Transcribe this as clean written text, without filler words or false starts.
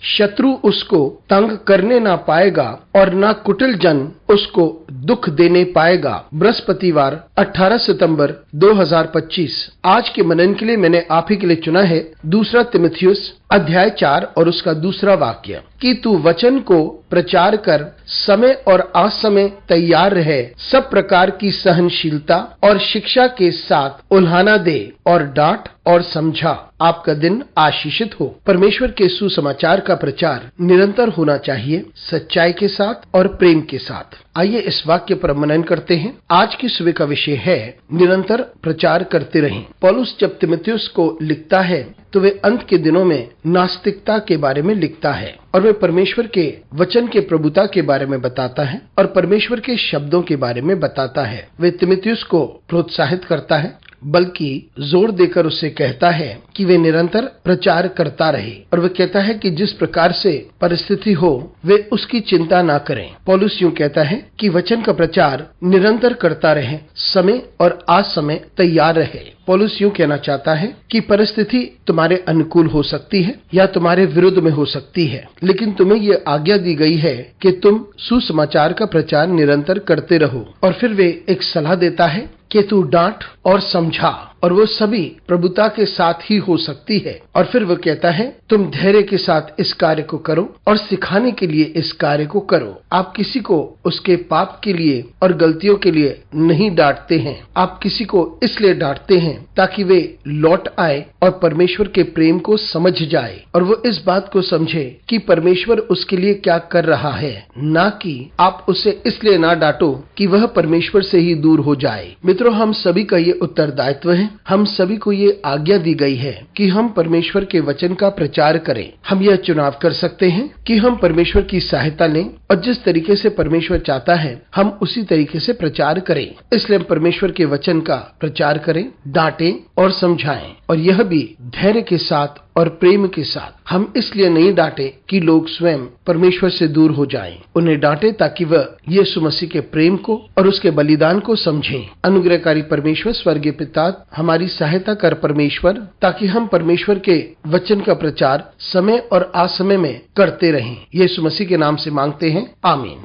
शत्रु उसको तंग करने ना पाएगा और ना कुटिल जन उसको दुख देने पाएगा। बृहस्पतिवार 18 सितंबर 2025। आज के मनन के लिए मैंने आप ही के लिए चुना है 2 तिमुथियुस अध्याय 4 और उसका दूसरा वाक्य कि तू वचन को प्रचार कर, समय और असमय तैयार रहे, सब प्रकार की सहनशीलता और शिक्षा के साथ उल्हाना दे और डांट और समझा। आपका दिन आशीषित हो। परमेश्वर के सुसमाचार का प्रचार निरंतर होना चाहिए, सच्चाई के साथ और प्रेम के साथ। आइए इस वाक्य पर मनन करते हैं। आज की सुबह का विषय है निरंतर प्रचार करते रहें। पौलुस जब तिमुथियुस को लिखता है तो वे अंत के दिनों में नास्तिकता के बारे में लिखता है और वे परमेश्वर के वचन के प्रभुता के बारे में बताता है और परमेश्वर के शब्दों के बारे में बताता है। वे तिमुथियुस को प्रोत्साहित करता है, बल्कि जोर देकर उसे कहता है कि वे निरंतर प्रचार करता रहे और वे कहता है कि जिस प्रकार से परिस्थिति हो वे उसकी चिंता ना करें। पौलुस यूं कहता है कि वचन का प्रचार निरंतर करता रहे, समय और असमय तैयार रहे। पौलुस यूं कहना चाहता है कि परिस्थिति तुम्हारे अनुकूल हो सकती है या तुम्हारे विरुद्ध में हो सकती है, लेकिन तुम्हें ये आज्ञा दी गई है कि तुम सुसमाचार का प्रचार निरंतर करते रहो। और फिर वे एक सलाह देता है कि तू डांट और समझा, और वो सभी प्रभुता के साथ ही हो सकती है। और फिर वो कहता है तुम धैर्य के साथ इस कार्य को करो और सिखाने के लिए इस कार्य को करो। आप किसी को उसके पाप के लिए और गलतियों के लिए नहीं डांटते हैं, आप किसी को इसलिए डांटते हैं ताकि वे लौट आए और परमेश्वर के प्रेम को समझ जाए और वो इस बात को समझे कि परमेश्वर उसके लिए क्या कर रहा है, ना कि आप उसे इसलिए ना डांटो कि वह परमेश्वर से ही दूर हो जाए। मित्रों, हम सभी का ये उत्तरदायित्व है। हम सभी को ये आज्ञा दी गई है कि हम परमेश्वर के वचन का प्रचार करें। हम यह चुनाव कर सकते हैं कि हम परमेश्वर की सहायता लें और जिस तरीके से परमेश्वर चाहता है हम उसी तरीके से प्रचार करें। इसलिए हम परमेश्वर के वचन का प्रचार करें, डांटें और समझाएं, और यह भी धैर्य के साथ और प्रेम के साथ। हम इसलिए नहीं डांटे कि लोग स्वयं परमेश्वर से दूर हो जाएं। उन्हें डांटे ताकि वह यीशु मसीह के प्रेम को और उसके बलिदान को समझें। अनुग्रहकारी परमेश्वर स्वर्गीय पिता, हमारी सहायता कर परमेश्वर, ताकि हम परमेश्वर के वचन का प्रचार समय और असमय में करते रहें। यीशु मसीह के नाम से मांगते हैं, आमीन।